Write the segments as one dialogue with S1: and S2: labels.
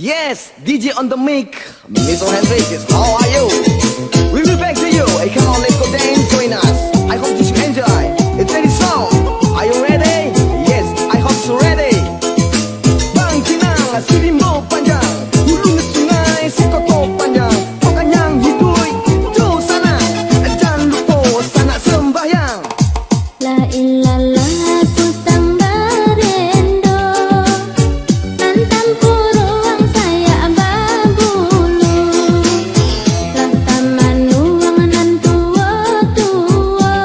S1: Yes, DJ on the mic, Mr. Henry, how are you? We'll be back to you. Hey, come on, let's go dance, join us. I hope that you enjoy. It's very song. Are you ready? Yes, I hope so ready. Bang Kinang, Sirimbo panjang, hulunya sungai, si koto panjang, pokanyang hidui, tuh sana, jangan lupa sana sembahyang.
S2: La ilallah tutang barendo, mantan puruang saya babulu, lah tamanuang nan tua-tua,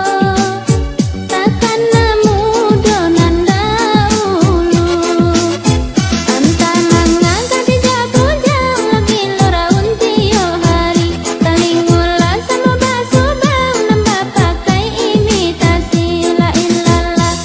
S2: takkan muda nan dahulu. Antanang ngangkat di jabujang, lagi loraun tiyo hari, talingula sama baso bang, nambah pakai imitasi. La ilallah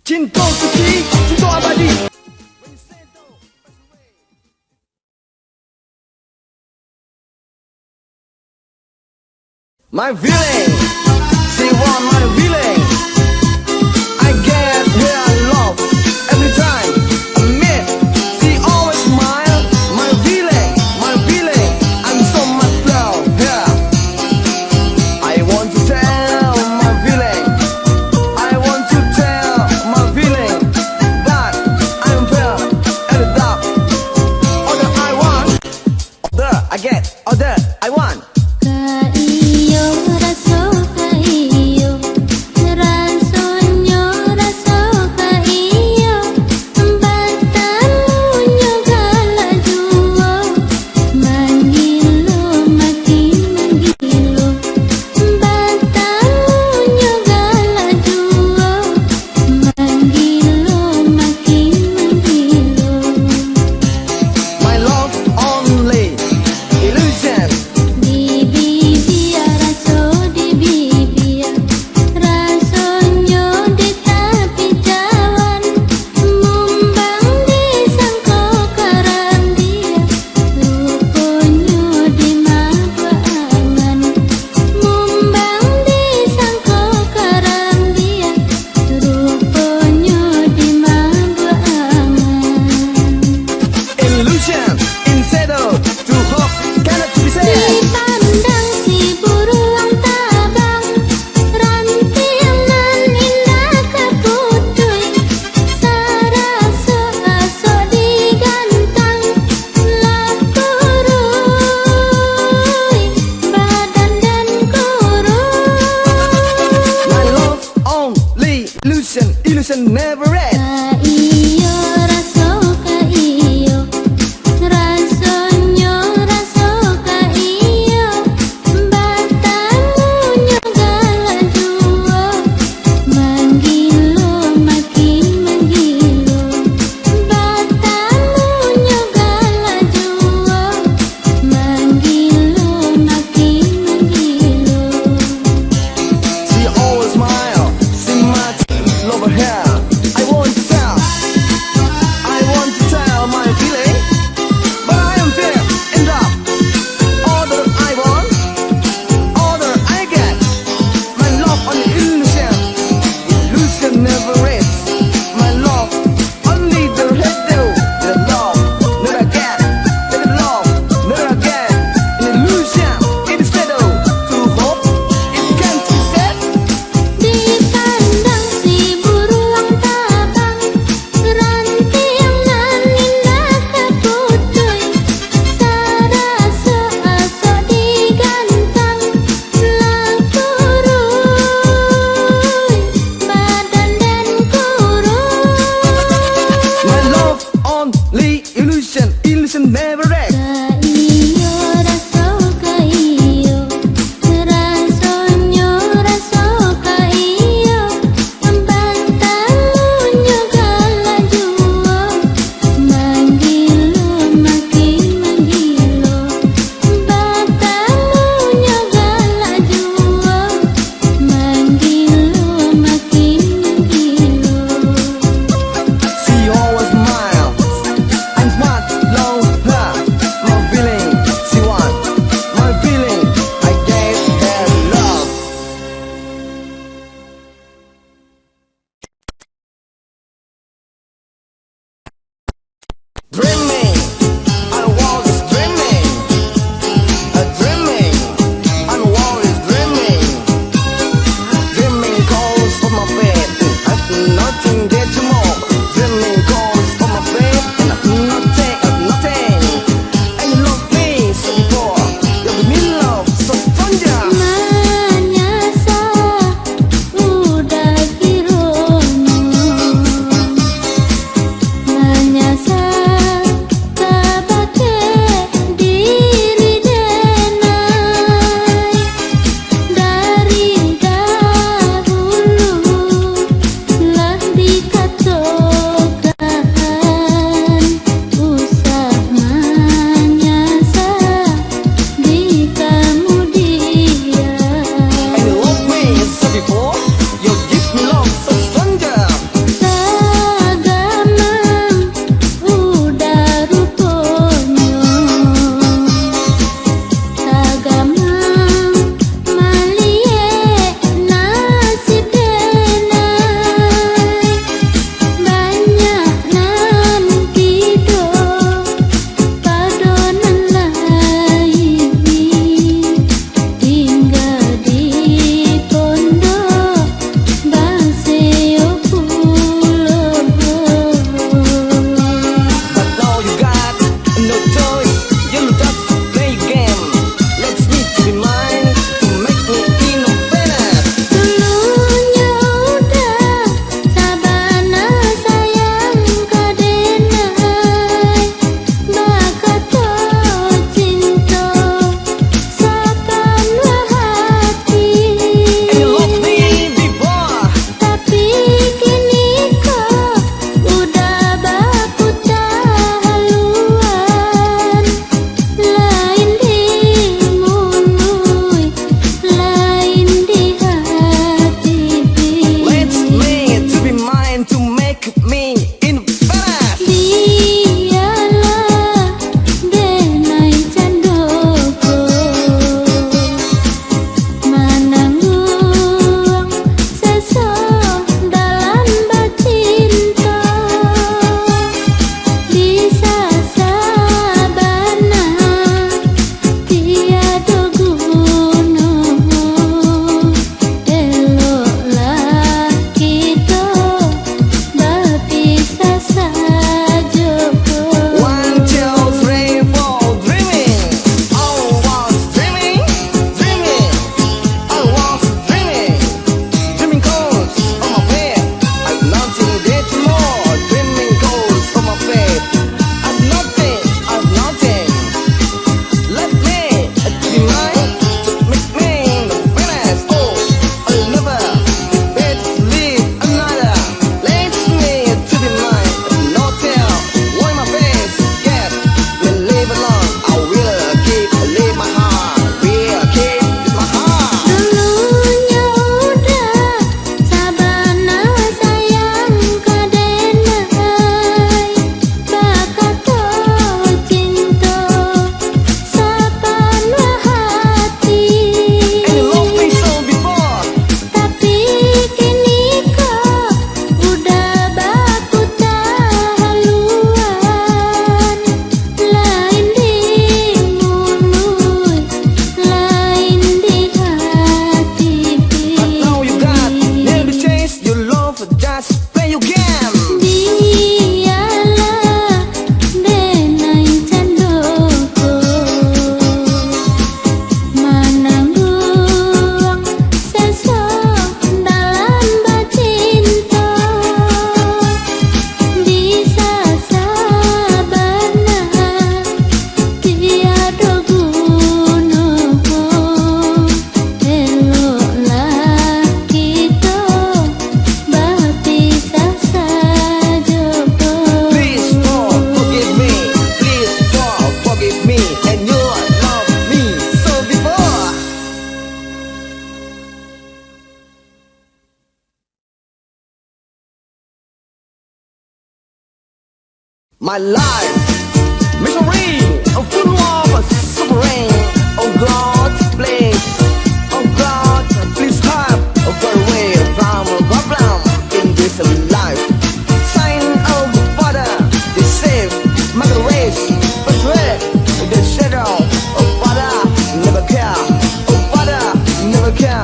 S1: Cinta suci, cinta abadi. My feeling, she want my feeling. I get her love every time I meet. She always smile. My feeling, I'm so much love her. I want to tell my feeling. I want to tell my feeling, but I'm fair at the top. Order I want, order I get, order I want. Illusion never ends. She always smile, sing my love her. I want to tell you can.
S2: Dialah denai candoko menanggung sesok dalam bacinta bisa sabarna tiada guna eloklah kita berpisah saja.
S1: Please forgive me, please forgive me, and you love me so before. My life, misery, full of suffering. Oh God, please, oh God, please help, get away from a problem in this life. Sign of the Father, the safe, my race, betray the shadow. Oh Father, never care. Oh Father, never care.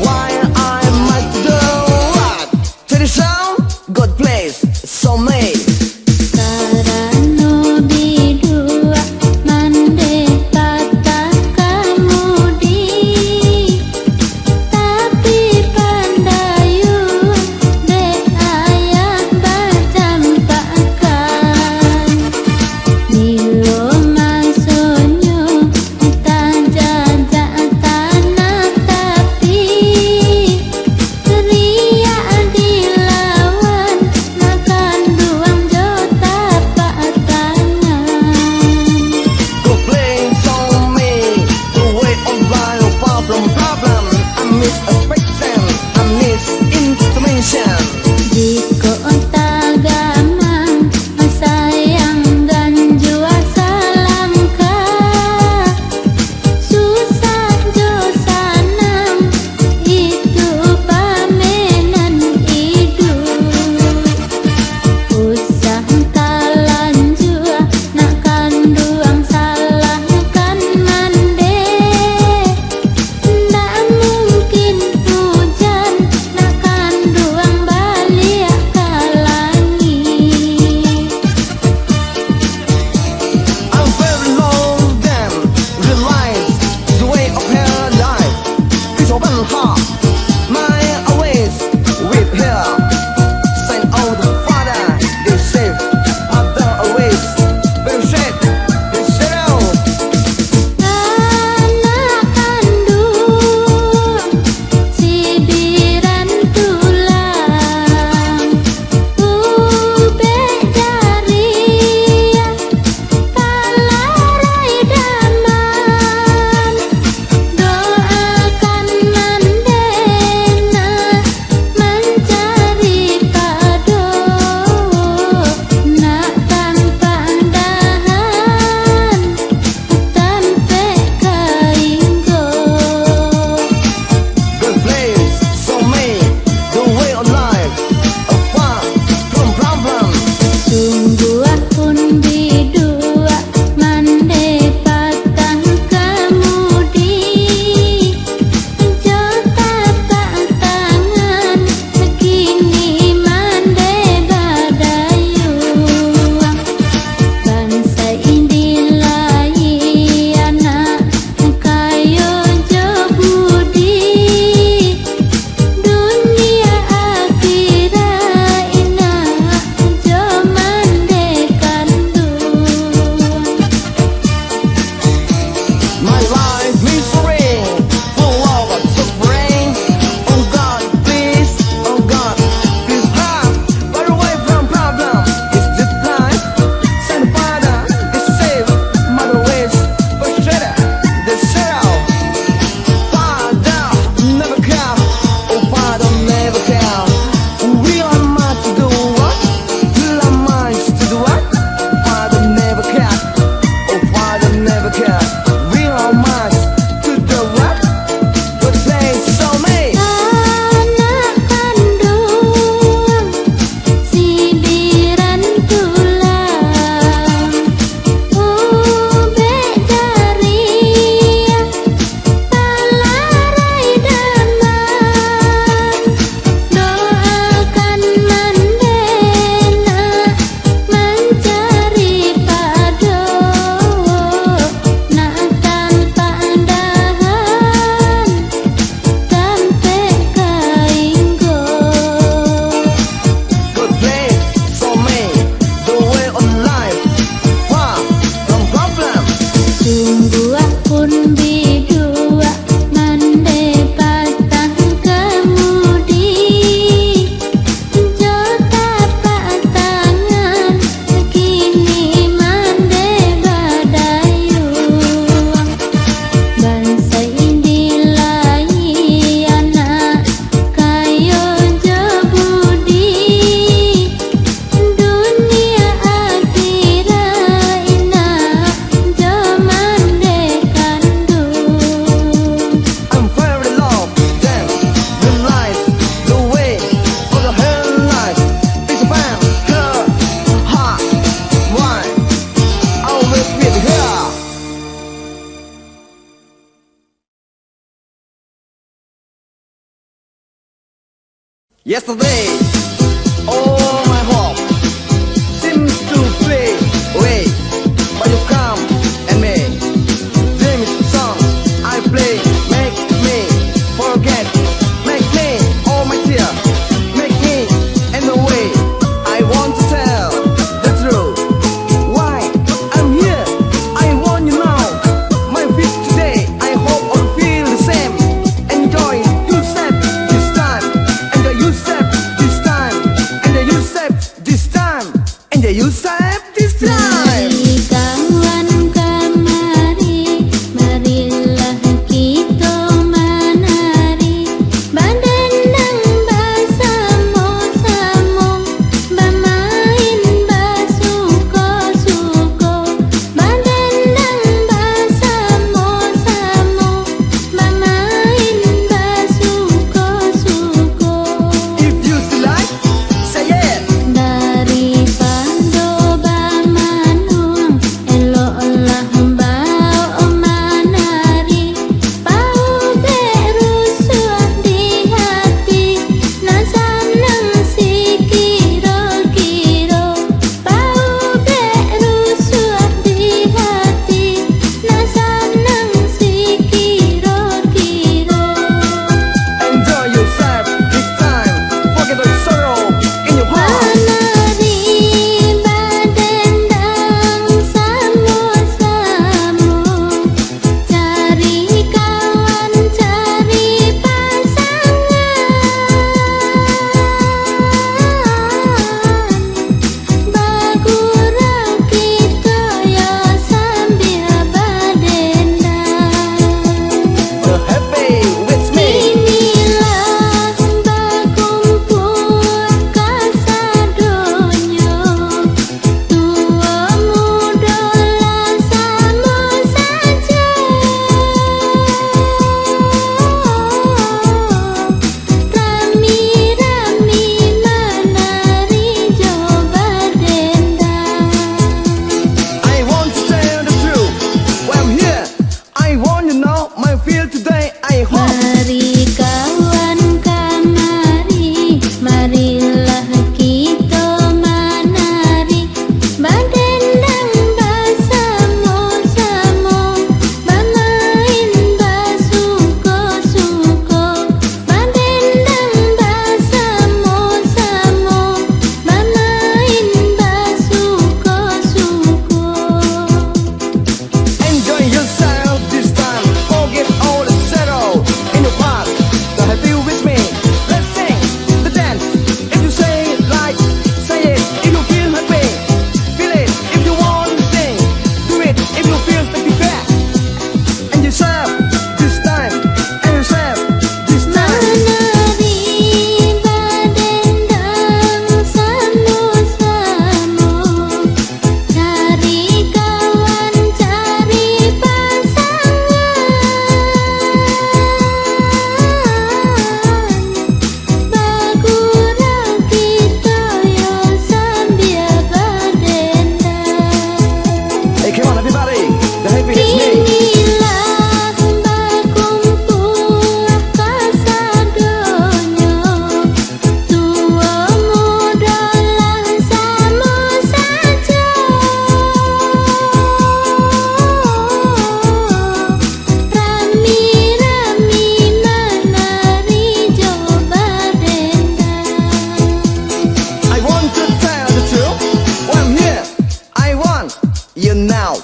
S1: Why I must do what? To the sound, God please, so me.
S2: Karano bidua mande kata kamudi tapi pandayu de ayah bacampakan nilo maksonyo tanjajak tanah tapi ria dilawan makan duang
S1: Yesterday, all my hope seems to fade away, but you come and me. Dream is the song I play, make me forget, make me all my tears, make me in the way. I want to tell the truth. Why I'm here? I want you now. My feet today, I hope all feel the same. Enjoy yourself this time. Enjoy yourself this time. Enjoy yourself this time. Enjoy yourself this time.
S2: Mari kawan kamari, marilah kita menari. Bandendang bersamo-samo, bermain bersuka-suka. Bandendang bersamo-samo, bermain bersuka-suka.
S1: If you still like, say yeah.
S2: Daripada bermanuang, eloklah bau menari. Bau berusuh di hati, nak senang si kira-kira. Bau berusuh di hati, nak senang si kira-kira.
S1: Enjoy yourself this time. Forget the sorrow in your heart.
S2: Menari bandendang sama-sama, cari kawan, cari pasangan. Bagurau kita ya sambil berdendang.
S1: The happy with me.
S2: Inilah berkumpul kasadonya, tua muda lah sama saja. Rami-rami menari jo berdendang.
S1: I want to tell the truth. When I'm here, I want you know my feel today. I hope.
S2: Mari kawan kamari, marilah kita menari. Bandendang bersamo-samo, bermain bersuka-suka. Bandendang bersamo-samo, bermain bersuka-suka.
S1: Enjoy yourself this time. Forget all the sorrow in your heart. The happy with me. Let's sing the dance. If you say it like, say it. If you feel happy, feel it. If you want to sing, do it. If you feel take it back. And yourself this time. And yourself this time.
S2: Menari bandendang sama-sama, cari kawan, cari pasangan. Bagurau kita ya sambil berdendang.
S1: Hey, come on everybody. The happy is me.
S2: Inilah berkumpul kasadonya, tua muda lah sama saja. Rami-rami menari jo berdendang.
S1: I want to tell the truth. When I'm here, I want you now.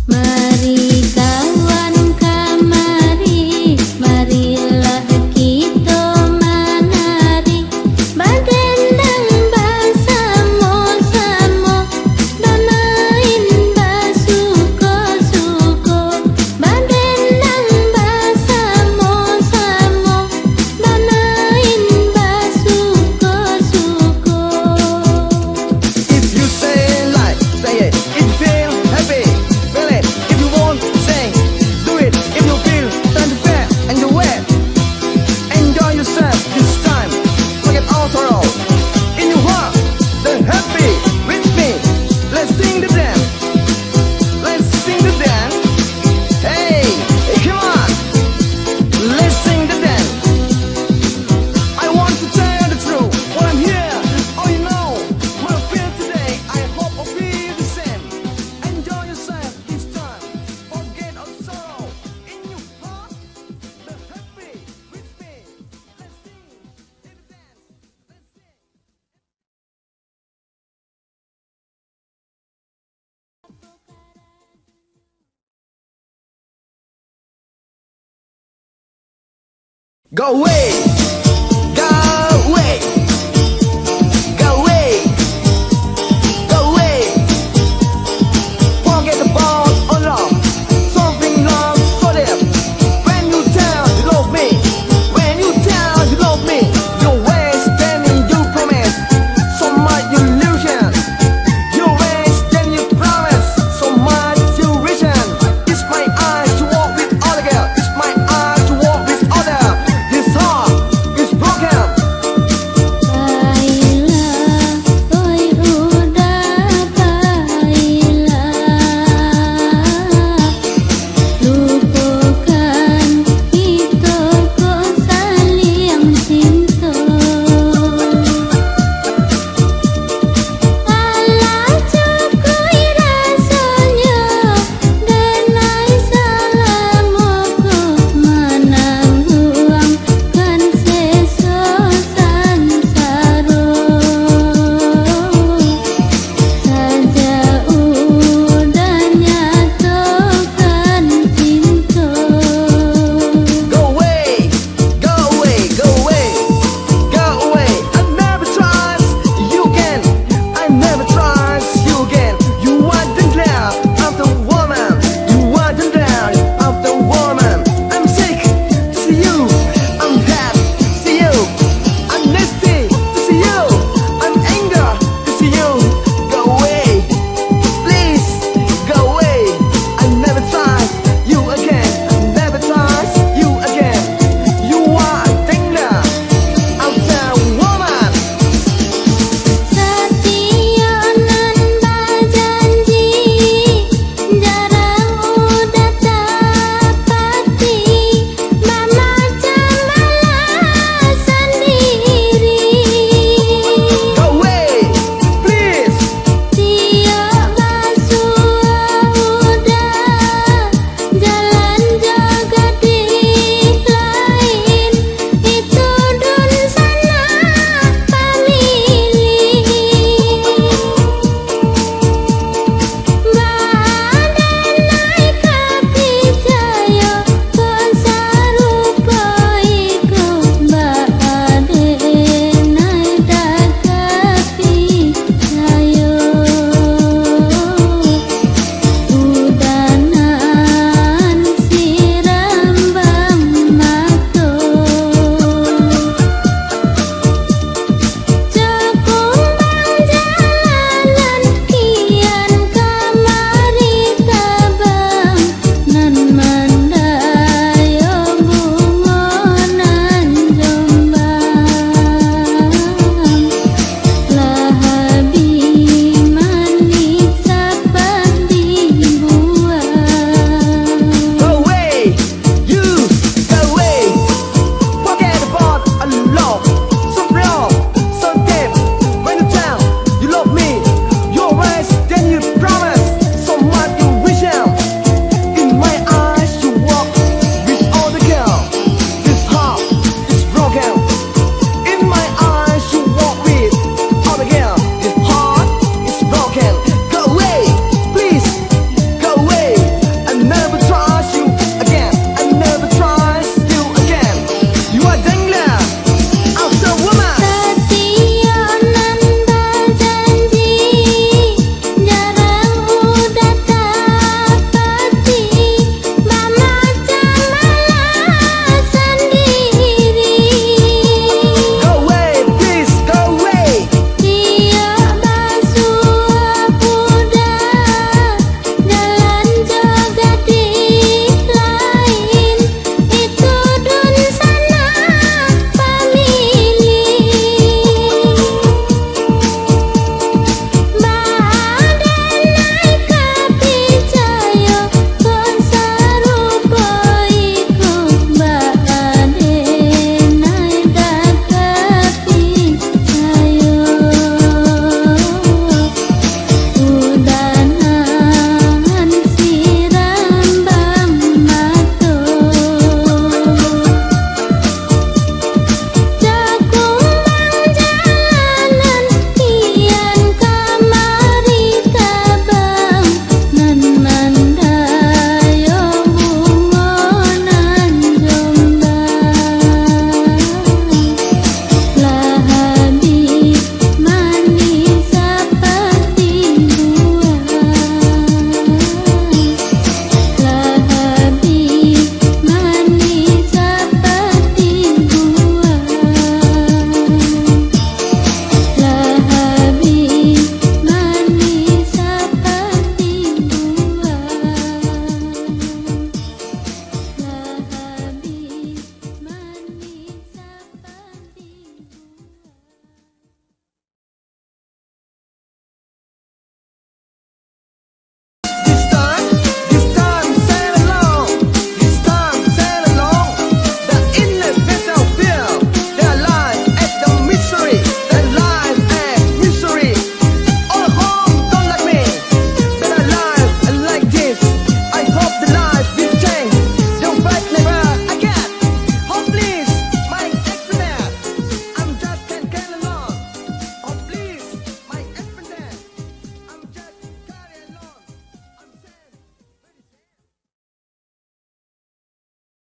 S2: Mari kawan kamari, marilah kita menari. Bandendang bersamo-samo, bermain bersuka-suka. Bandendang bersamo-samo, bermain bersuka-suka.
S1: If you say like, say it. If you feel happy, Go away, go away.